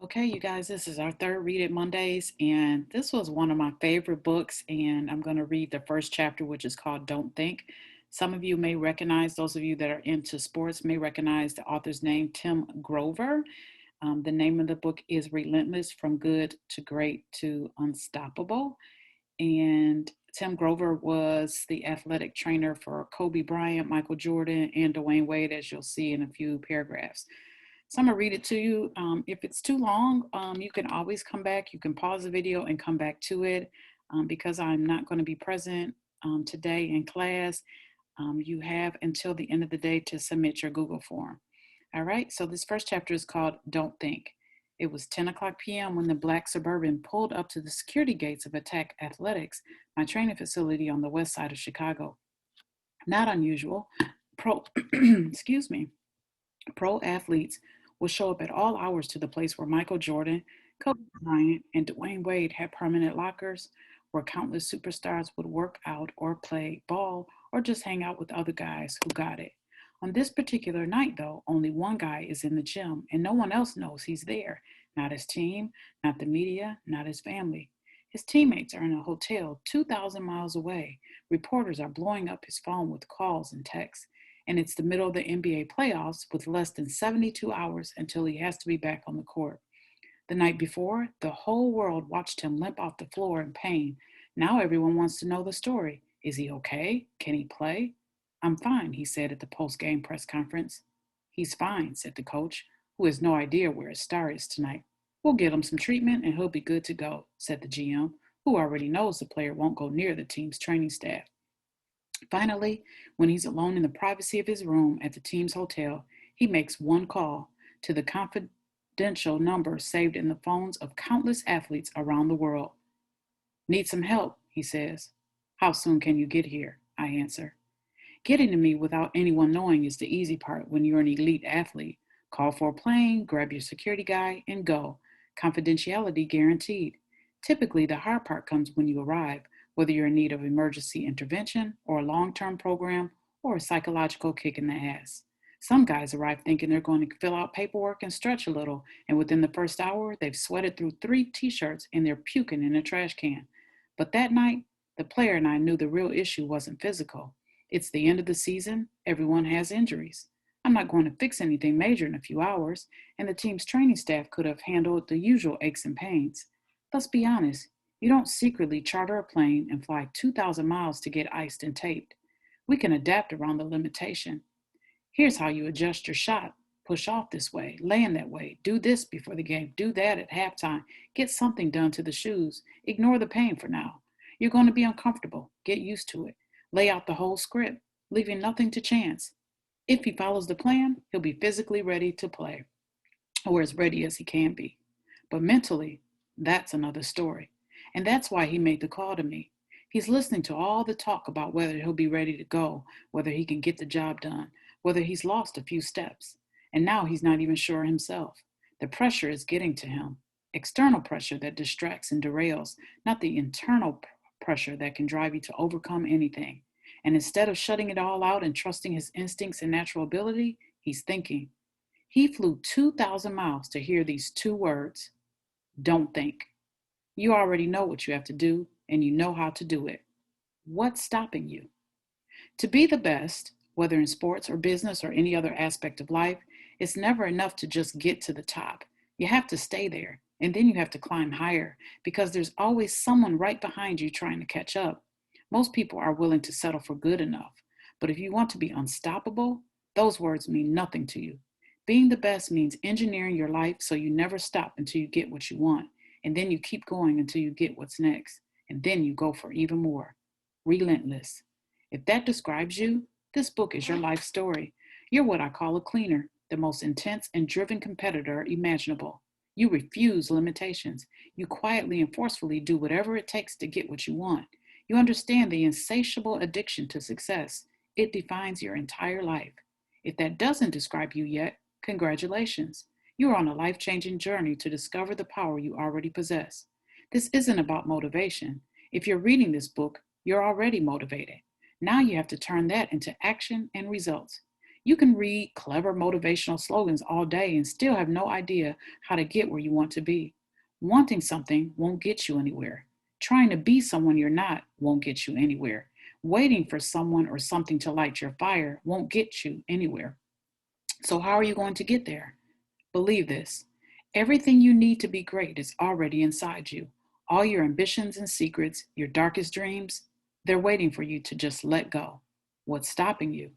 Okay, you guys, this is our third Read It Mondays, and this was one of my favorite books. And I'm going to read the first chapter, which is called Don't Think. Some of you may recognize, those of you that are into sports may recognize the author's name, Tim Grover. The name of the book is Relentless, From Good to Great to Unstoppable. And Tim Grover was the athletic trainer for Kobe Bryant, Michael Jordan, and Dwayne Wade, as you'll see in a few paragraphs. So I'm gonna read it to you. If it's too long, you can always come back. You can pause the video and come back to it. Because I'm not going to be present today in class. You have until the end of the day to submit your Google form. All right, so this first chapter is called Don't Think. It was 10 o'clock p.m. when the black Suburban pulled up to the security gates of Attack Athletics, my training facility on the west side of Chicago. Not unusual. Excuse me. Pro athletes would show up at all hours to the place where Michael Jordan, Kobe Bryant, and Dwayne Wade had permanent lockers, where countless superstars would work out or play ball or just hang out with other guys who got it. On this particular night, though, only one guy is in the gym and no one else knows he's there. Not his team, not the media, not his family. His teammates are in a hotel 2,000 miles away. Reporters are blowing up his phone with calls and texts, and it's the middle of the NBA playoffs with less than 72 hours until he has to be back on the court. The night before, the whole world watched him limp off the floor in pain. Now everyone wants to know the story. Is he okay? Can he play? I'm fine, he said at the post-game press conference. He's fine, said the coach, who has no idea where his star is tonight. We'll get him some treatment and he'll be good to go, said the GM, who already knows the player won't go near the team's training staff. Finally, when he's alone in the privacy of his room at the team's hotel, he makes one call to the confidential number saved in the phones of countless athletes around the world. Need some help, he says. How soon can you get here? I answer. Getting to me without anyone knowing is the easy part when you're an elite athlete. Call for a plane, grab your security guy, and go. Confidentiality guaranteed. Typically, the hard part comes when you arrive, whether you're in need of emergency intervention or a long-term program or a psychological kick in the ass. Some guys arrive thinking they're going to fill out paperwork and stretch a little, and within the first hour, they've sweated through 3 t-shirts and they're puking in a trash can. But that night, the player and I knew the real issue wasn't physical. It's the end of the season. Everyone has injuries. I'm not going to fix anything major in a few hours, and the team's training staff could have handled the usual aches and pains. Let's be honest, you don't secretly charter a plane and fly 2,000 miles to get iced and taped. We can adapt around the limitation. Here's how you adjust your shot. Push off this way, land that way, do this before the game, do that at halftime, get something done to the shoes. Ignore the pain for now. You're going to be uncomfortable. Get used to it. Lay out the whole script, leaving nothing to chance. If he follows the plan, he'll be physically ready to play, or as ready as he can be. But mentally, that's another story. And that's why he made the call to me. He's listening to all the talk about whether he'll be ready to go, whether he can get the job done, whether he's lost a few steps. And now he's not even sure himself. The pressure is getting to him. External pressure that distracts and derails, not the internal pressure that can drive you to overcome anything. And instead of shutting it all out and trusting his instincts and natural ability, he's thinking. He flew 2,000 miles to hear these 2 words: don't think. You already know what you have to do, and you know how to do it. What's stopping you? To be the best, whether in sports or business or any other aspect of life, it's never enough to just get to the top. You have to stay there, and then you have to climb higher because there's always someone right behind you trying to catch up. Most people are willing to settle for good enough, but if you want to be unstoppable, those words mean nothing to you. Being the best means engineering your life so you never stop until you get what you want, and then you keep going until you get what's next, and then you go for even more. Relentless. If that describes you, this book is your life story. You're what I call a cleaner, the most intense and driven competitor imaginable. You refuse limitations. You quietly and forcefully do whatever it takes to get what you want. You understand the insatiable addiction to success. It defines your entire life. If that doesn't describe you yet, congratulations. You are on a life-changing journey to discover the power you already possess. This isn't about motivation. If you're reading this book, you're already motivated. Now you have to turn that into action and results. You can read clever motivational slogans all day and still have no idea how to get where you want to be. Wanting something won't get you anywhere. Trying to be someone you're not won't get you anywhere. Waiting for someone or something to light your fire won't get you anywhere. So, how are you going to get there? Believe this: everything you need to be great is already inside you. All your ambitions and secrets, your darkest dreams, they're waiting for you to just let go. What's stopping you?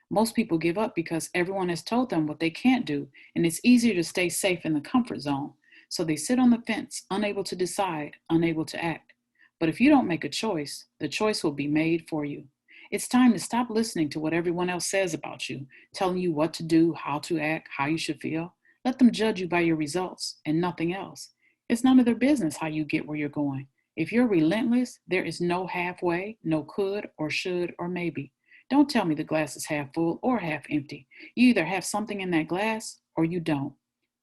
Most people give up because everyone has told them what they can't do, and it's easier to stay safe in the comfort zone. So they sit on the fence, unable to decide, unable to act. But if you don't make a choice, the choice will be made for you. It's time to stop listening to what everyone else says about you, telling you what to do, how to act, how you should feel. Let them judge you by your results and nothing else. It's none of their business how you get where you're going. If you're relentless, there is no halfway, no could or should or maybe. Don't tell me the glass is half full or half empty. You either have something in that glass or you don't.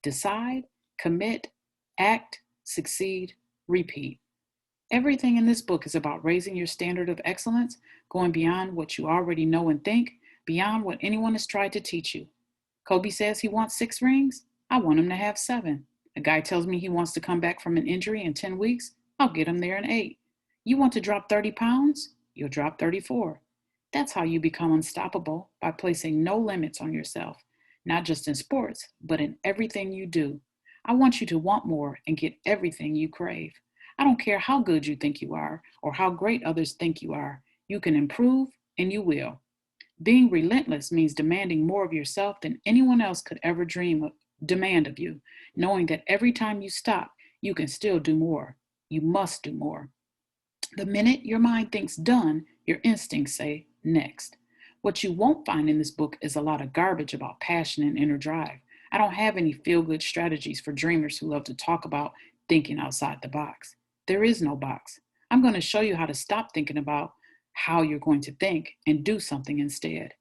Decide, commit, act, succeed, repeat. Everything in this book is about raising your standard of excellence, going beyond what you already know and think, beyond what anyone has tried to teach you. Kobe says he wants 6 rings. I want him to have 7. A guy tells me he wants to come back from an injury in 10 weeks. I'll get him there in 8. You want to drop 30 pounds? You'll drop 34. That's how you become unstoppable, by placing no limits on yourself, not just in sports, but in everything you do. I want you to want more and get everything you crave. I don't care how good you think you are or how great others think you are. You can improve and you will. Being relentless means demanding more of yourself than anyone else could ever demand of you, knowing that every time you stop, you can still do more. You must do more. The minute your mind thinks done, your instincts say next. What you won't find in this book is a lot of garbage about passion and inner drive. I don't have any feel good strategies for dreamers who love to talk about thinking outside the box. There is no box. I'm going to show you how to stop thinking about how you're going to think and do something instead.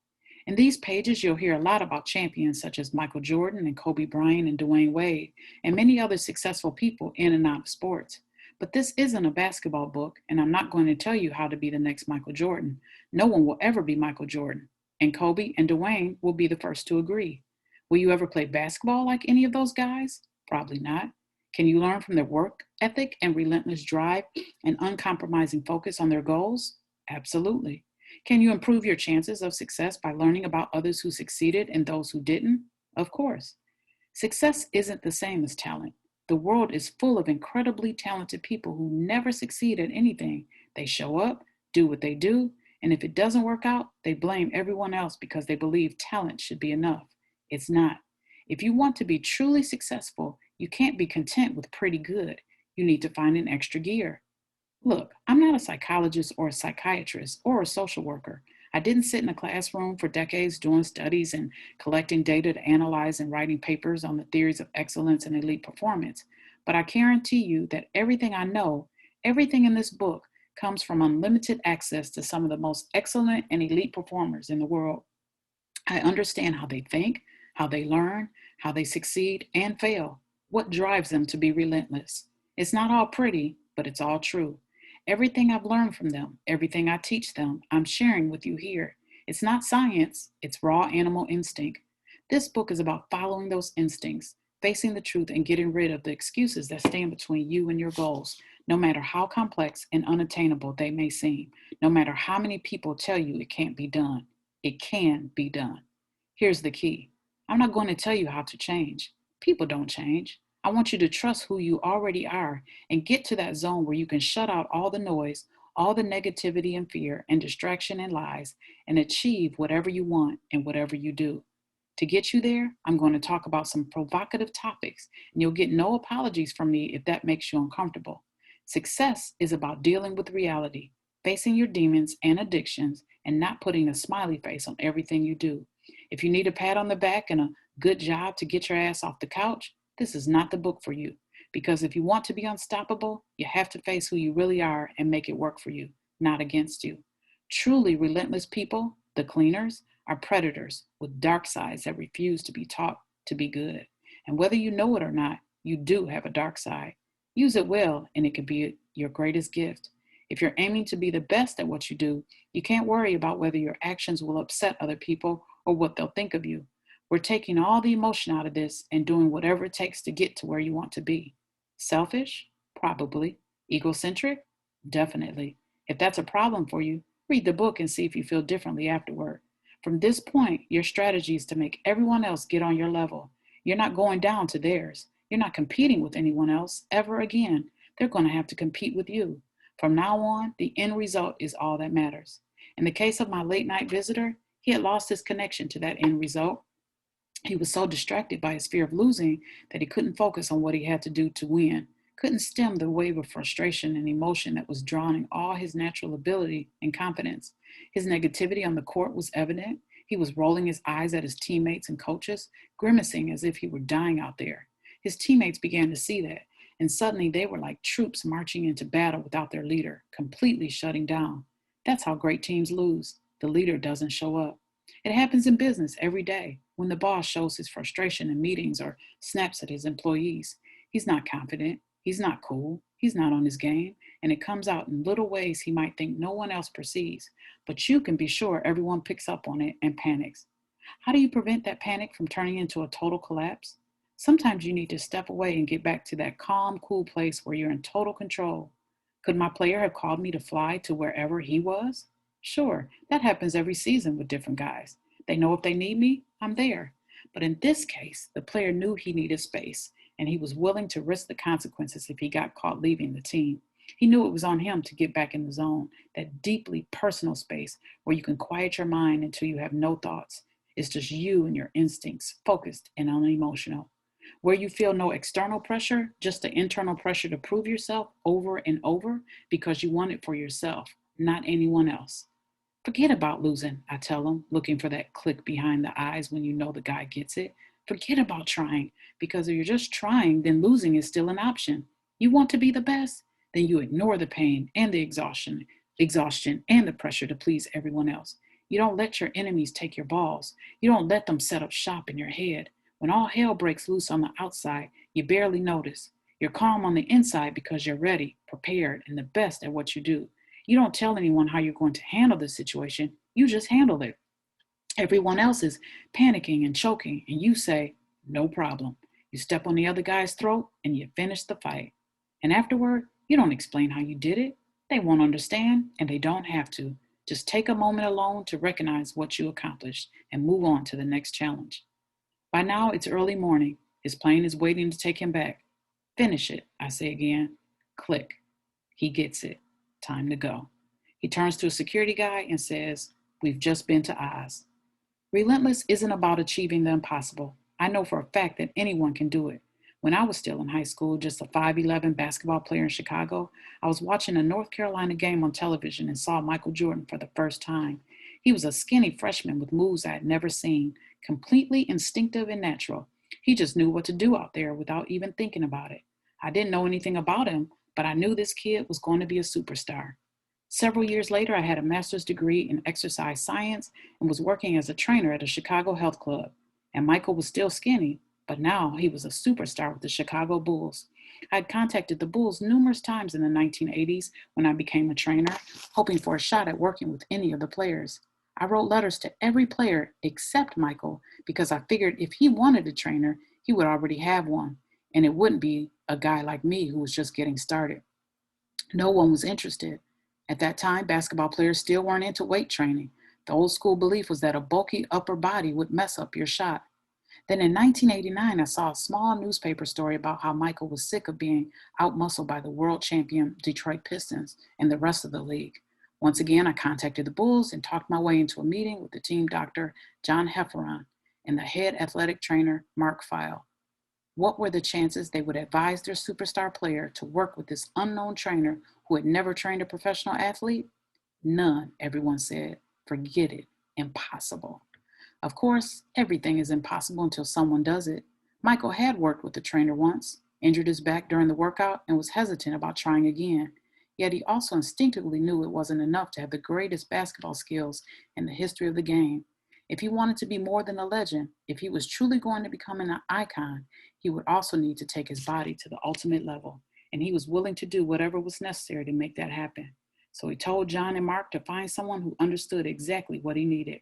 In these pages, you'll hear a lot about champions such as Michael Jordan and Kobe Bryant and Dwayne Wade, and many other successful people in and out of sports. But this isn't a basketball book, and I'm not going to tell you how to be the next Michael Jordan. No one will ever be Michael Jordan, and Kobe and Dwayne will be the first to agree. Will you ever play basketball like any of those guys? Probably not. Can you learn from their work ethic and relentless drive and uncompromising focus on their goals? Absolutely. Can you improve your chances of success by learning about others who succeeded and those who didn't? Of course. Success isn't the same as talent. The world is full of incredibly talented people who never succeed at anything. They show up, do what they do, and if it doesn't work out, they blame everyone else because they believe talent should be enough. It's not. If you want to be truly successful, you can't be content with pretty good. You need to find an extra gear. Look, I'm not a psychologist or a psychiatrist or a social worker. I didn't sit in a classroom for decades doing studies and collecting data to analyze and writing papers on the theories of excellence and elite performance. But I guarantee you that everything I know, everything in this book, comes from unlimited access to some of the most excellent and elite performers in the world. I understand how they think, how they learn, how they succeed and fail, what drives them to be relentless. It's not all pretty, but it's all true. Everything I've learned from them, everything I teach them, I'm sharing with you here. It's not science, it's raw animal instinct. This book is about following those instincts, facing the truth, and getting rid of the excuses that stand between you and your goals, no matter how complex and unattainable they may seem, no matter how many people tell you it can't be done. It can be done. Here's the key. I'm not going to tell you how to change. People don't change. I want you to trust who you already are and get to that zone where you can shut out all the noise, all the negativity and fear and distraction and lies, and achieve whatever you want and whatever you do. To get you there, I'm going to talk about some provocative topics, and you'll get no apologies from me if that makes you uncomfortable. Success is about dealing with reality, facing your demons and addictions, and not putting a smiley face on everything you do. If you need a pat on the back and a good job to get your ass off the couch, this is not the book for you. Because if you want to be unstoppable, you have to face who you really are and make it work for you, not against you. Truly relentless people, the cleaners, are predators with dark sides that refuse to be taught to be good. And whether you know it or not, you do have a dark side. Use it well, and it can be your greatest gift. If you're aiming to be the best at what you do, you can't worry about whether your actions will upset other people or what they'll think of you. We're taking all the emotion out of this and doing whatever it takes to get to where you want to be. Selfish? Probably. Egocentric? Definitely. If that's a problem for you, read the book and see if you feel differently afterward. From this point, your strategy is to make everyone else get on your level. You're not going down to theirs. You're not competing with anyone else ever again. They're going to have to compete with you. From now on, the end result is all that matters. In the case of my late night visitor, he had lost his connection to that end result. He was so distracted by his fear of losing that he couldn't focus on what he had to do to win, couldn't stem the wave of frustration and emotion that was drowning all his natural ability and confidence. His negativity on the court was evident. He was rolling his eyes at his teammates and coaches, grimacing as if he were dying out there. His teammates began to see that, and suddenly they were like troops marching into battle without their leader, completely shutting down. That's how great teams lose. The leader doesn't show up. It happens in business every day when the boss shows his frustration in meetings or snaps at his employees. He's not confident, he's not cool, he's not on his game, and it comes out in little ways he might think no one else perceives. But you can be sure everyone picks up on it and panics. How do you prevent that panic from turning into a total collapse? Sometimes you need to step away and get back to that calm, cool place where you're in total control. Could my player have called me to fly to wherever he was? Sure, that happens every season with different guys. They know if they need me, I'm there. But in this case, the player knew he needed space, and he was willing to risk the consequences if he got caught leaving the team. He knew it was on him to get back in the zone, that deeply personal space where you can quiet your mind until you have no thoughts. It's just you and your instincts, focused and unemotional. Where you feel no external pressure, just the internal pressure to prove yourself over and over because you want it for yourself, not anyone else. Forget about losing, I tell him, looking for that click behind the eyes when you know the guy gets it. Forget about trying, because if you're just trying, then losing is still an option. You want to be the best? Then you ignore the pain and the exhaustion and the pressure to please everyone else. You don't let your enemies take your balls. You don't let them set up shop in your head. When all hell breaks loose on the outside, you barely notice. You're calm on the inside because you're ready, prepared, and the best at what you do. You don't tell anyone how you're going to handle the situation, you just handle it. Everyone else is panicking and choking, and you say, no problem. You step on the other guy's throat and you finish the fight. And afterward, you don't explain how you did it. They won't understand, and they don't have to. Just take a moment alone to recognize what you accomplished and move on to the next challenge. By now, it's early morning. His plane is waiting to take him back. Finish it, I say again. Click. He gets it. Time to go. He turns to a security guy and says, we've just been to Oz. Relentless isn't about achieving the impossible. I know for a fact that anyone can do it. When I was still in high school, just a 5'11 basketball player in Chicago, I was watching a North Carolina game on television and saw Michael Jordan for the first time. He was a skinny freshman with moves I had never seen, completely instinctive and natural. He just knew what to do out there without even thinking about it. I didn't know anything about him, but I knew this kid was going to be a superstar. Several years later, I had a master's degree in exercise science and was working as a trainer at a Chicago health club. And Michael was still skinny, but now he was a superstar with the Chicago Bulls. I had contacted the Bulls numerous times in the 1980s when I became a trainer, hoping for a shot at working with any of the players. I wrote letters to every player except Michael because I figured if he wanted a trainer, he would already have one, and it wouldn't be a guy like me who was just getting started. No one was interested. At that time, basketball players still weren't into weight training. The old school belief was that a bulky upper body would mess up your shot. Then in 1989, I saw a small newspaper story about how Michael was sick of being outmuscled by the world champion Detroit Pistons and the rest of the league. Once again, I contacted the Bulls and talked my way into a meeting with the team doctor, John Hefferon, and the head athletic trainer, Mark Feil. What were the chances they would advise their superstar player to work with this unknown trainer who had never trained a professional athlete? None, everyone said. Forget it. Impossible. Of course, everything is impossible until someone does it. Michael had worked with the trainer once, injured his back during the workout, and was hesitant about trying again. Yet he also instinctively knew it wasn't enough to have the greatest basketball skills in the history of the game. If he wanted to be more than a legend, if he was truly going to become an icon, he would also need to take his body to the ultimate level, and he was willing to do whatever was necessary to make that happen. So he told John and Mark to find someone who understood exactly what he needed.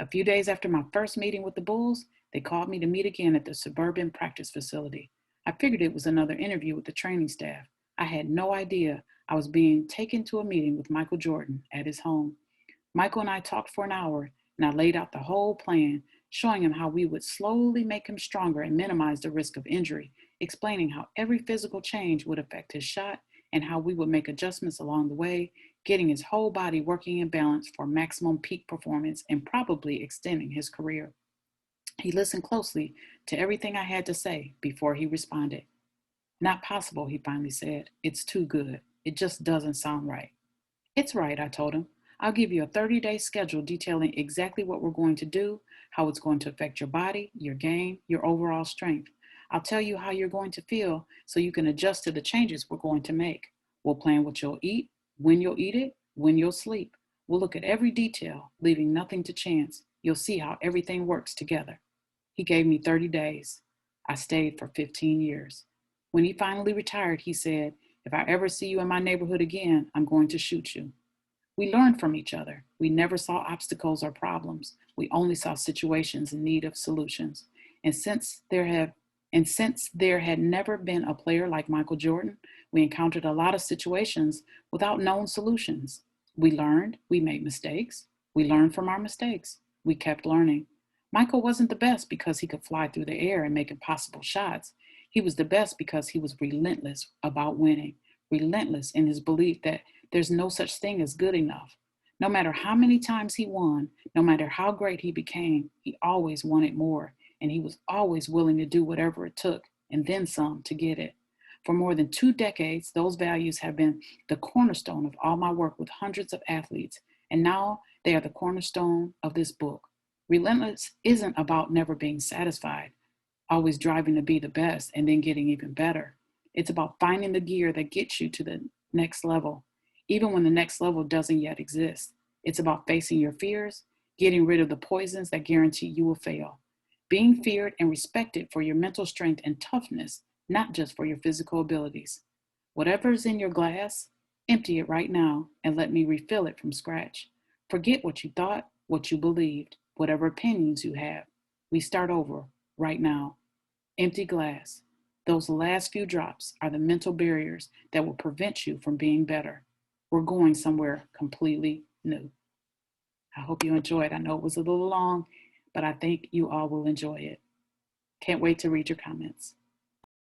A few days after my first meeting with the Bulls, they called me to meet again at the suburban practice facility. I figured it was another interview with the training staff. I had no idea I was being taken to a meeting with Michael Jordan at his home. Michael and I talked for an hour, and I laid out the whole plan, showing him how we would slowly make him stronger and minimize the risk of injury, explaining how every physical change would affect his shot and how we would make adjustments along the way, getting his whole body working in balance for maximum peak performance and probably extending his career. He listened closely to everything I had to say before he responded. Not possible, he finally said. It's too good. It just doesn't sound right. It's right, I told him. I'll give you a 30-day schedule detailing exactly what we're going to do, how it's going to affect your body, your game, your overall strength. I'll tell you how you're going to feel so you can adjust to the changes we're going to make. We'll plan what you'll eat, when you'll eat it, when you'll sleep. We'll look at every detail, leaving nothing to chance. You'll see how everything works together. He gave me 30 days. I stayed for 15 years. When he finally retired, he said, "If I ever see you in my neighborhood again, I'm going to shoot you." We learned from each other. We never saw obstacles or problems. We only saw situations in need of solutions. And since there had never been a player like Michael Jordan, we encountered a lot of situations without known solutions. We learned, we made mistakes. We learned from our mistakes. We kept learning. Michael wasn't the best because he could fly through the air and make impossible shots. He was the best because he was relentless about winning, relentless in his belief that there's no such thing as good enough. No matter how many times he won, no matter how great he became, he always wanted more, and he was always willing to do whatever it took, and then some, to get it. For more than 2 decades, those values have been the cornerstone of all my work with hundreds of athletes, and now they are the cornerstone of this book. Relentless isn't about never being satisfied, always driving to be the best and then getting even better. It's about finding the gear that gets you to the next level, even when the next level doesn't yet exist. It's about facing your fears, getting rid of the poisons that guarantee you will fail, being feared and respected for your mental strength and toughness, not just for your physical abilities. Whatever's in your glass, empty it right now and let me refill it from scratch. Forget what you thought, what you believed, whatever opinions you have. We start over right now. Empty glass. Those last few drops are the mental barriers that will prevent you from being better. We're going somewhere completely new. I hope you enjoyed. I know it was a little long, but I think you all will enjoy it. Can't wait to read your comments.